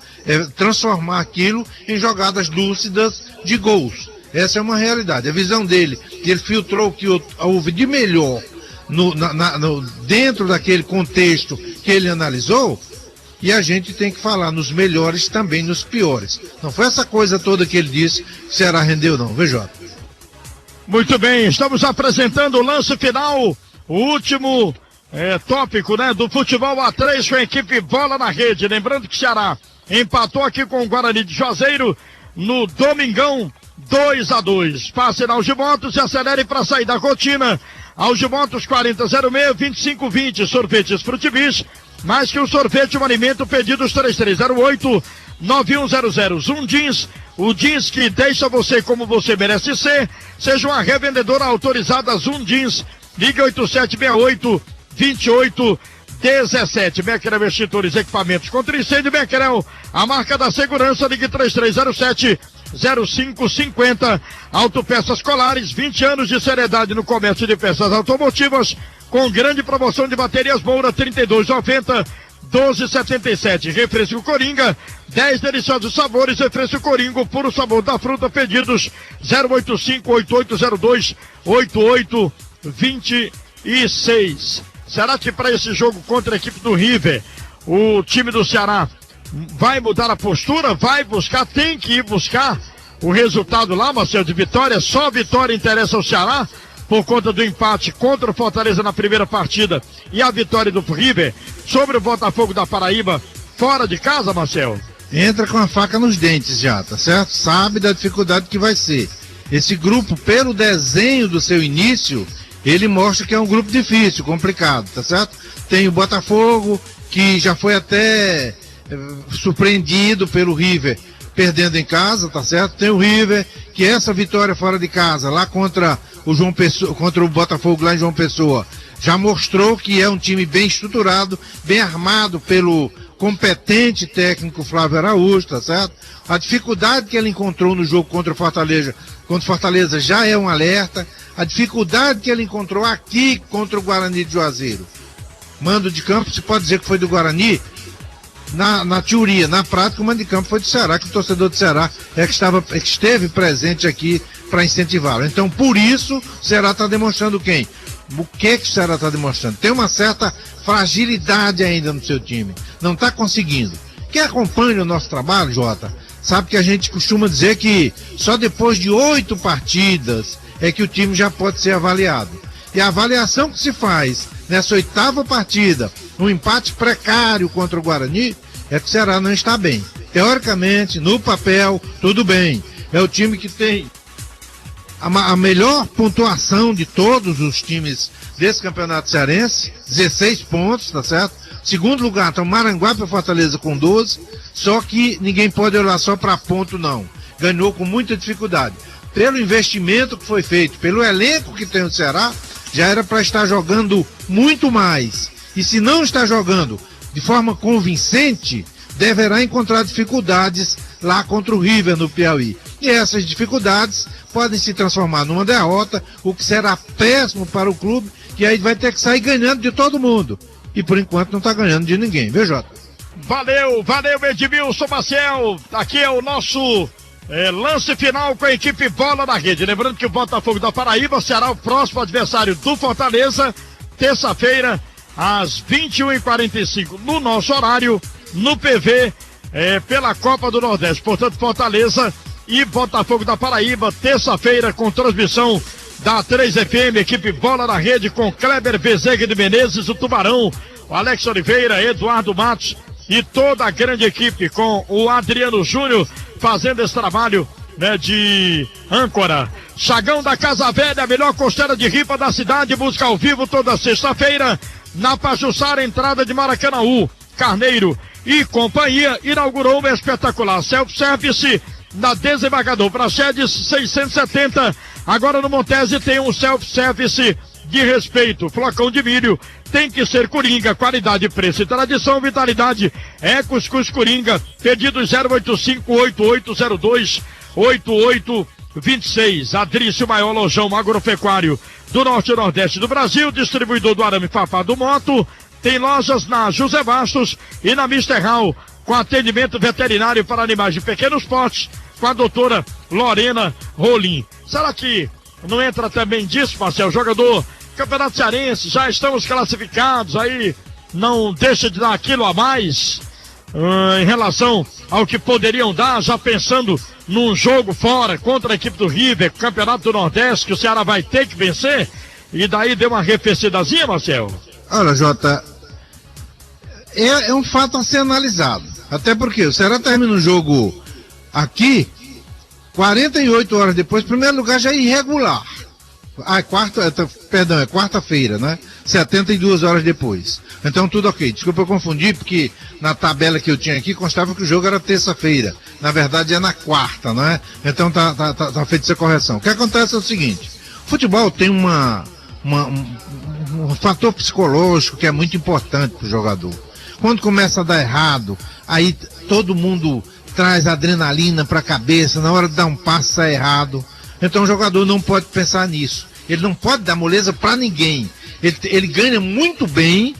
transformar aquilo em jogadas lúcidas de gols. Essa é uma realidade. A visão dele, que ele filtrou o que houve de melhor dentro daquele contexto que ele analisou, e a gente tem que falar nos melhores também nos piores. Não foi essa coisa toda que ele disse que o Ceará rendeu, não, viu, Jota? Muito bem, estamos apresentando o lance final, o último tópico, né, do futebol A3 com a equipe Bola na Rede. Lembrando que o Ceará empatou aqui com o Guarani de Juazeiro no domingão 2-2. Passe na Algimotos e acelere para sair da rotina. Algimotos 4006-2520, sorvetes Frutibis, mais que um sorvete, um alimento, pedidos 3308-9100. Zoom Jeans, o jeans que deixa você como você merece ser. Seja uma revendedora autorizada Zoom Jeans, ligue 8768-2817. Becquerel Extintores, equipamentos contra incêndio. Becquerel, a marca da segurança, ligue 3307-0550. Autopeças Colares, 20 anos de seriedade no comércio de peças automotivas, com grande promoção de baterias Moura, 32,90, 12,77. Refresco Coringa, 10 deliciosos sabores. Refresco Coringa, puro sabor da fruta. Pedidos 085-8802-8826. Será que para esse jogo contra a equipe do River, o time do Ceará vai mudar a postura? Vai buscar, tem que ir buscar o resultado lá, Marcelo, de vitória? Só a vitória interessa ao Ceará, por conta do empate contra o Fortaleza na primeira partida e a vitória do River sobre o Botafogo da Paraíba fora de casa, Marcelo? Entra com a faca nos dentes já, tá certo? Sabe da dificuldade que vai ser. Esse grupo, pelo desenho do seu início, ele mostra que é um grupo difícil, complicado, tá certo? Tem o Botafogo, que já foi até surpreendido pelo River perdendo em casa, tá certo? Tem o River, que essa vitória fora de casa, lá contra o João Pessoa, contra o Botafogo lá em João Pessoa, já mostrou que é um time bem estruturado, bem armado pelo competente técnico Flávio Araújo, tá certo? A dificuldade que ele encontrou no jogo contra o Fortaleza já é um alerta. A dificuldade que ele encontrou aqui contra o Guarani de Juazeiro. Mando de campo, se pode dizer que foi do Guarani? Na teoria, na prática, o mando de campo foi do Ceará, que o torcedor do Ceará que esteve presente aqui para incentivá-lo. Então, por isso, o Ceará está demonstrando quem? O que o Ceará está demonstrando? Tem uma certa fragilidade ainda no seu time. Não está conseguindo. Quem acompanha o nosso trabalho, Jota, sabe que a gente costuma dizer que só depois de 8 partidas é que o time já pode ser avaliado. E a avaliação que se faz nessa 8ª partida, um empate precário contra o Guarani, é que o Ceará não está bem. Teoricamente, no papel, tudo bem. É o time que tem a melhor pontuação de todos os times desse campeonato cearense, 16 pontos, tá certo? Segundo lugar está o Maranguape e Fortaleza com 12, só que ninguém pode olhar só para ponto, não. Ganhou com muita dificuldade. Pelo investimento que foi feito, pelo elenco que tem o Ceará, já era para estar jogando muito mais. E se não está jogando de forma convincente, deverá encontrar dificuldades lá contra o River no Piauí. E essas dificuldades podem se transformar numa derrota, o que será péssimo para o clube, que aí vai ter que sair ganhando de todo mundo. E por enquanto não está ganhando de ninguém, viu, Jota? Valeu Edmilson Maciel. Aqui é o nosso lance final com a equipe Bola na Rede. Lembrando que o Botafogo da Paraíba será o próximo adversário do Fortaleza, terça-feira, às 21h45, no nosso horário, no PV, pela Copa do Nordeste. Portanto, Fortaleza e Botafogo da Paraíba, terça-feira, com transmissão da 3FM, equipe Bola na Rede, com Kleber Bezerra de Menezes, o Tubarão, o Alex Oliveira, Eduardo Matos e toda a grande equipe, com o Adriano Júnior fazendo esse trabalho, né, de âncora. Sagão da Casa Velha, a melhor costela de ripa da cidade, busca ao vivo toda sexta-feira, na Pajuçara, entrada de Maracanãú. Carneiro e companhia inaugurou uma espetacular self-service na Desembargador Praxedes 670. Agora no Montese tem um self-service de respeito. Flocão de milho tem que ser Coringa, qualidade, preço e tradição. Vitalidade é Cuscuz Coringa. Pedido 085-8802-8826. Adrício, maior lojão agropecuário do Norte e Nordeste do Brasil, distribuidor do arame Fafá do Moto. Tem lojas na José Bastos e na Mister Hall, com atendimento veterinário para animais de pequenos portes, com a doutora Lorena Rolim. Será que não entra também disso, Marcelo? Jogador Campeonato Cearense, já estamos classificados, aí não deixa de dar aquilo a mais em relação ao que poderiam dar, já pensando num jogo fora contra a equipe do River, Campeonato do Nordeste, que o Ceará vai ter que vencer, e daí deu uma arrefecidazinha, Marcelo? Olha, Jota, é um fato a ser analisado, até porque o Ceará termina o jogo aqui 48 horas depois. Primeiro lugar já é irregular. É quarta-feira, né? 72 horas depois. Então tudo ok. Desculpa eu confundir, porque na tabela que eu tinha aqui constava que o jogo era terça-feira. Na verdade é na quarta, né? Então tá feita essa correção. O que acontece é o seguinte: o futebol tem um fator psicológico que é muito importante pro jogador. Quando começa a dar errado, aí todo mundo traz adrenalina pra cabeça, na hora de dar um passo sai errado. Então o jogador não pode pensar nisso. Ele não pode dar moleza para ninguém. Ele ganha muito bem,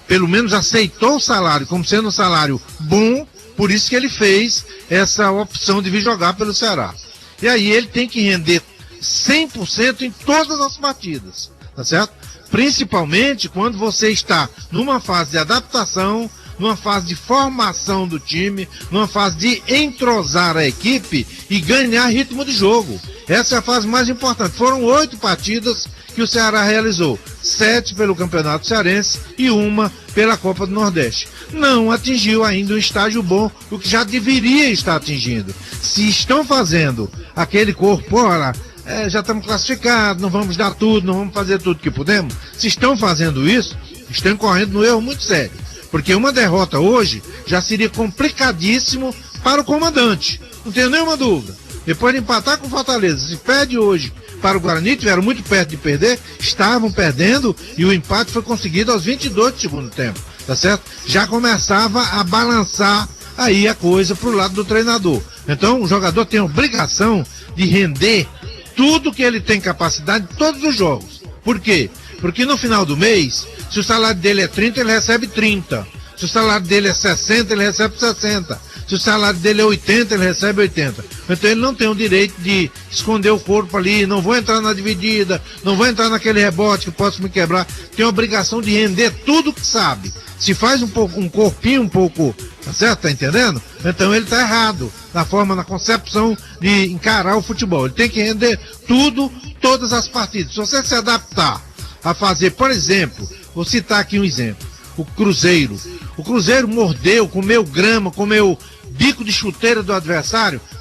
pelo menos aceitou o salário como sendo um salário bom, por isso que ele fez essa opção de vir jogar pelo Ceará. E aí ele tem que render 100% em todas as partidas, tá certo? Principalmente quando você está numa fase de adaptação, numa fase de formação do time, numa fase de entrosar a equipe e ganhar ritmo de jogo. Essa é a fase mais importante. Foram 8 partidas que o Ceará realizou, 7 pelo Campeonato Cearense e 1 pela Copa do Nordeste. Não atingiu ainda um estágio bom, o que já deveria estar atingindo. Se estão fazendo aquele corpo, olha, já estamos classificados, não vamos dar tudo, não vamos fazer tudo que podemos. Se estão fazendo isso, estão correndo no erro muito sério. Porque uma derrota hoje já seria complicadíssimo para o comandante. Não tenho nenhuma dúvida. Depois de empatar com o Fortaleza, se perde hoje para o Guarani, tiveram muito perto de perder, estavam perdendo e o empate foi conseguido aos 22 do segundo tempo, tá certo? Já começava a balançar aí a coisa pro lado do treinador. Então o jogador tem a obrigação de render tudo que ele tem capacidade em todos os jogos. Por quê? Porque no final do mês, se o salário dele é 30, ele recebe 30. Se o salário dele é 60, ele recebe 60. Se o salário dele é 80, ele recebe 80. Então ele não tem o direito de esconder o corpo ali, não vou entrar na dividida, não vou entrar naquele rebote que posso me quebrar. Tem a obrigação de render tudo que sabe. Se faz um corpinho um pouco, tá certo? Tá entendendo? Então ele tá errado na forma, na concepção de encarar o futebol. Ele tem que render tudo, todas as partidas. Se você se adaptar a fazer, por exemplo, vou citar aqui um exemplo, o Cruzeiro. O Cruzeiro mordeu, comeu grama, comeu bico de chuteira do adversário, o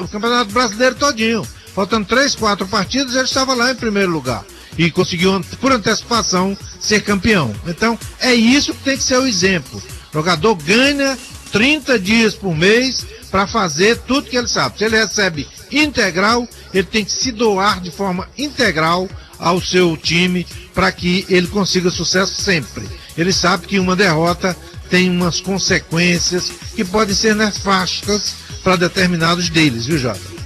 Campeonato Brasileiro todinho. Faltando 3, 4 partidas, ele estava lá em primeiro lugar. E conseguiu, por antecipação, ser campeão. Então, é isso que tem que ser o exemplo. O jogador ganha 30 dias por mês para fazer tudo que ele sabe. Se ele recebe integral, ele tem que se doar de forma integral ao seu time para que ele consiga sucesso sempre. Ele sabe que uma derrota tem umas consequências que podem ser nefastas para determinados deles, viu, Jota?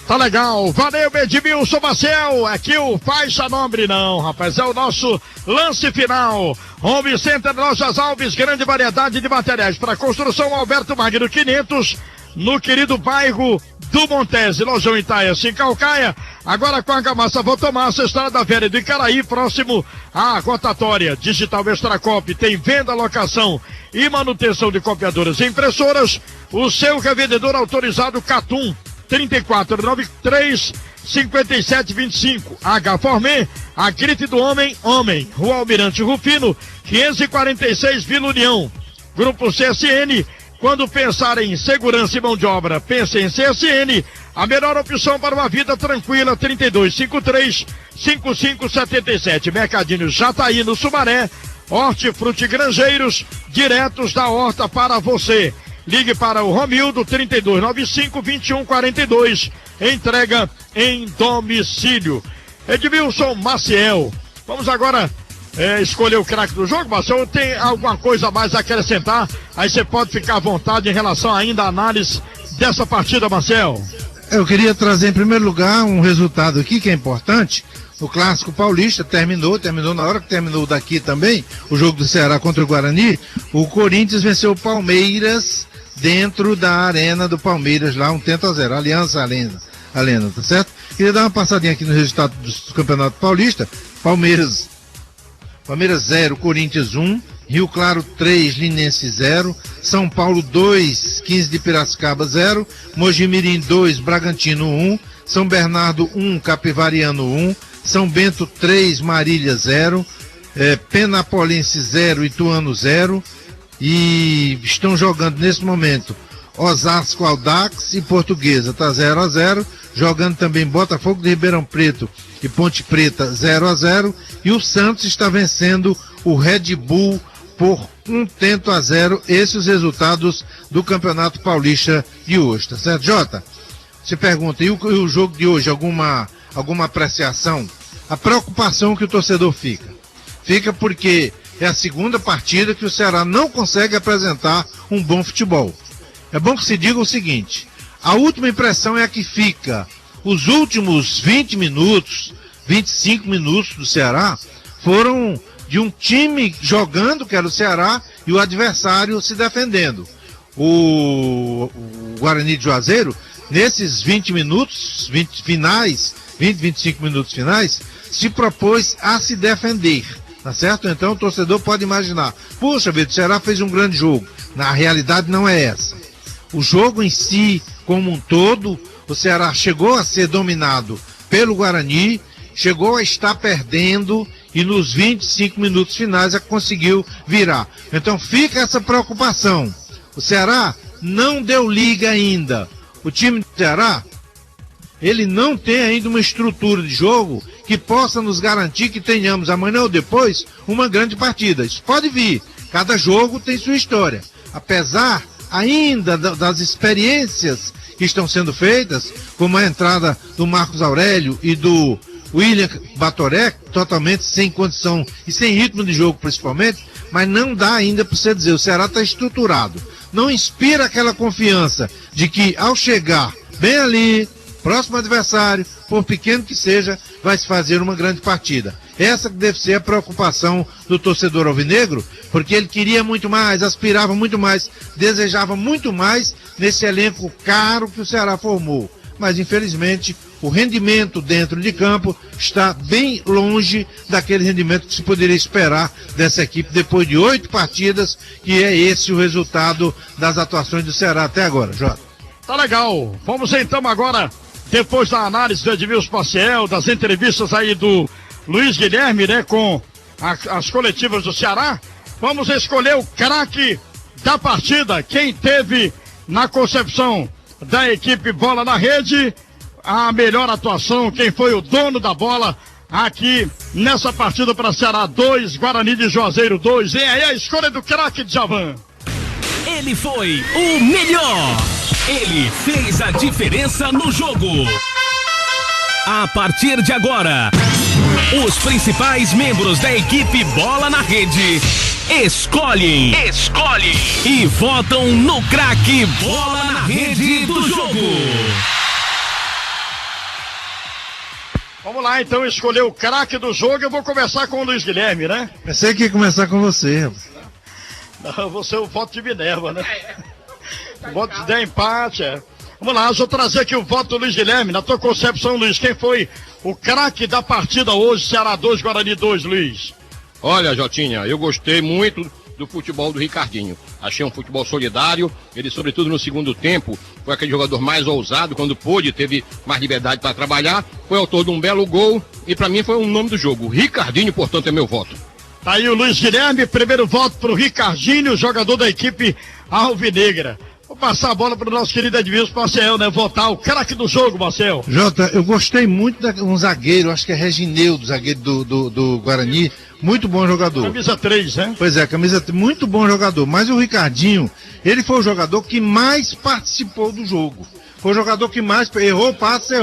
Tá legal, valeu, Edmilson Maciel, aqui o faixa nombre não, rapaz, é o nosso lance final. Home Center Lojas Alves, grande variedade de materiais para construção, Alberto Magno 500, no querido bairro do Montese, lojão Itaias, em Calcaia, agora com a Argamassa Votomassa, Estrada Velha do Icaraí, próximo à rotatória. Digital Extracop tem venda, locação e manutenção de copiadoras e impressoras. O seu revendedor autorizado Catum, 3493-5725. H Formê, a Grite do Homem, Rua Almirante Rufino, 546 Vila União. Grupo CSN, quando pensar em segurança e mão de obra, pense em CSN, a melhor opção para uma vida tranquila, 3253-5577. Mercadinho Jataí, no Sumaré, Hortifruti Grangeiros, diretos da horta para você. Ligue para o Romildo, 3295-2142, entrega em domicílio. Edmilson Maciel, vamos agora escolher o craque do jogo, Marcelo, tem alguma coisa a mais a acrescentar? Aí você pode ficar à vontade em relação ainda à análise dessa partida, Marcelo. Eu queria trazer em primeiro lugar um resultado aqui que é importante. O Clássico Paulista terminou na hora que terminou daqui também, o jogo do Ceará contra o Guarani. O Corinthians venceu o Palmeiras dentro da arena do Palmeiras lá, 1-0, Aliança Arena, tá certo? Queria dar uma passadinha aqui no resultado do Campeonato Paulista. Palmeiras 0, Corinthians 1, Rio Claro 3, Linense 0, São Paulo 2, 15 de Piracicaba 0, Mojimirim 2, Bragantino 1, São Bernardo 1, Capivariano 1, São Bento 3, Marília 0, Penapolense 0, Ituano 0, e estão jogando nesse momento Osasco, Audax e Portuguesa, tá 0-0, jogando também Botafogo de Ribeirão Preto e Ponte Preta 0-0, e o Santos está vencendo o Red Bull por 1-0. Esses os resultados do Campeonato Paulista de hoje, tá certo, Jota? Você pergunta, e o jogo de hoje, alguma apreciação? A preocupação que o torcedor fica porque é a segunda partida que o Ceará não consegue apresentar um bom futebol. É bom que se diga o seguinte, a última impressão é a que fica. Os últimos 20 minutos, 25 minutos do Ceará foram de um time jogando, que era o Ceará, e o adversário se defendendo. O Guarani de Juazeiro, nesses 20 minutos, 25 minutos finais, se propôs a se defender. Tá certo? Então o torcedor pode imaginar, puxa vida, o Ceará fez um grande jogo. Na realidade não é essa. O jogo em si, como um todo, o Ceará chegou a ser dominado pelo Guarani, chegou a estar perdendo e nos 25 minutos finais conseguiu virar. Então fica essa preocupação. O Ceará não deu liga ainda. O time do Ceará, ele não tem ainda uma estrutura de jogo que possa nos garantir que tenhamos amanhã ou depois uma grande partida. Isso pode vir. Cada jogo tem sua história. Apesar ainda das experiências que estão sendo feitas, como a entrada do Marcos Aurélio e do William Batoré, totalmente sem condição e sem ritmo de jogo principalmente, mas não dá ainda para você dizer, o Ceará está estruturado. Não inspira aquela confiança de que ao chegar bem ali, próximo adversário, por pequeno que seja, vai se fazer uma grande partida. Essa deve ser a preocupação do torcedor alvinegro, porque ele queria muito mais, aspirava muito mais, desejava muito mais nesse elenco caro que o Ceará formou. Mas, infelizmente, o rendimento dentro de campo está bem longe daquele rendimento que se poderia esperar dessa equipe depois de 8 partidas, que é esse o resultado das atuações do Ceará até agora, Jota. Tá legal. Vamos então agora, depois da análise do Edmilson Maciel, das entrevistas aí do Luiz Guilherme, né, com as coletivas do Ceará, vamos escolher o craque da partida, quem teve na concepção da equipe Bola na Rede a melhor atuação, quem foi o dono da bola aqui nessa partida para Ceará 2, Guarani de Juazeiro 2. E aí a escolha do craque de Javan. Ele foi o melhor. Ele fez a diferença no jogo. A partir de agora, os principais membros da equipe Bola na Rede escolhem e votam no craque Bola na Rede do jogo. Vamos lá então escolher o craque do jogo. Eu vou começar com o Luiz Guilherme, né? Pensei que ia começar com você. Não, você é o voto de Minerva, né? O voto de empate, é. Vamos lá, eu vou trazer aqui o voto do Luiz Guilherme. Na tua concepção, Luiz, quem foi o craque da partida hoje, Ceará 2, Guarani 2, Luiz? Olha, Jotinha, eu gostei muito do futebol do Ricardinho. Achei um futebol solidário. Ele, sobretudo no segundo tempo, foi aquele jogador mais ousado. Quando pôde, teve mais liberdade para trabalhar. Foi autor de um belo gol. E para mim foi o nome do jogo. Ricardinho, portanto, é meu voto. Tá aí o Luiz Guilherme, primeiro voto pro Ricardinho, jogador da equipe alvinegra. Vou passar a bola pro nosso querido Edmilson Maciel, né? Votar o craque do jogo, Marcel. Jota, eu gostei muito de um zagueiro, acho que é Regineudo, zagueiro do Guarani. Muito bom jogador. Camisa 3, né? Pois é, camisa 3, muito bom jogador. Mas o Ricardinho, ele foi o jogador que mais participou do jogo. Foi o jogador que mais errou passe,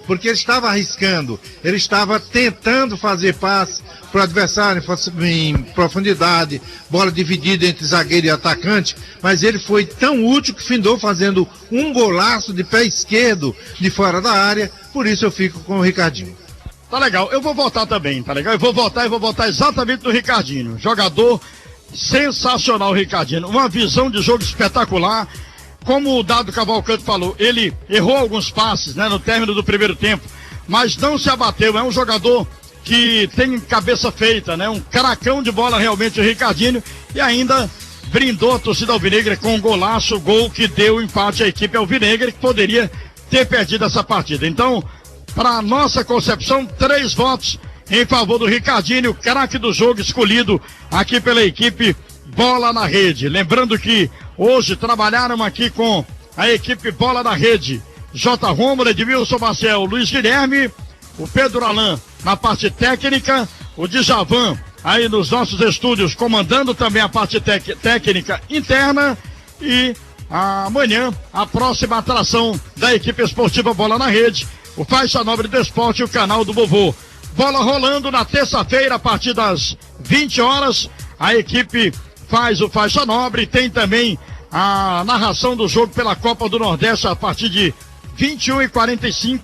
porque ele estava arriscando, ele estava tentando fazer passe para o adversário em profundidade, bola dividida entre zagueiro e atacante, mas ele foi tão útil que findou fazendo um golaço de pé esquerdo de fora da área, por isso eu fico com o Ricardinho. Tá legal, eu vou votar também, tá legal? Eu vou votar exatamente no Ricardinho. Jogador sensacional, Ricardinho. Uma visão de jogo espetacular. Como o Dado Cavalcante falou, ele errou alguns passes, né, no término do primeiro tempo, mas não se abateu. É um jogador que tem cabeça feita, né? Um caracão de bola realmente, o Ricardinho, e ainda brindou a torcida alvinegra com um golaço, gol que deu empate à equipe alvinegra, que poderia ter perdido essa partida. Então, para nossa concepção, 3 votos em favor do Ricardinho, craque do jogo escolhido aqui pela equipe Bola na Rede. Lembrando que hoje trabalharam aqui com a equipe Bola na Rede, J. Rômulo, Edmilson Marcel, Luiz Guilherme, o Pedro Alain na parte técnica, o Djavan aí nos nossos estúdios comandando também a parte técnica interna, e amanhã a próxima atração da equipe esportiva Bola na Rede, o Faixa Nobre do Esporte e o canal do Vovô. Bola rolando na terça-feira a partir das 20 horas, a equipe faz o Faixa Nobre, tem também a narração do jogo pela Copa do Nordeste a partir de 21h45,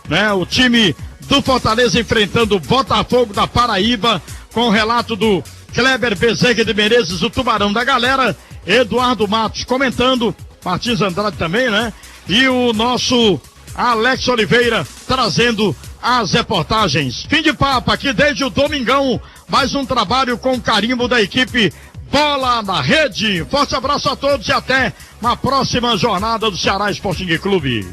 né? O time do Fortaleza enfrentando o Botafogo da Paraíba, com o relato do Kleber Bezerra de Menezes, o Tubarão da Galera, Eduardo Matos comentando, Martins Andrade também, né? E o nosso Alex Oliveira trazendo as reportagens. Fim de papo aqui desde o domingão, mais um trabalho com carimbo da equipe Bola na Rede. Forte abraço a todos e até uma próxima jornada do Ceará Sporting Clube.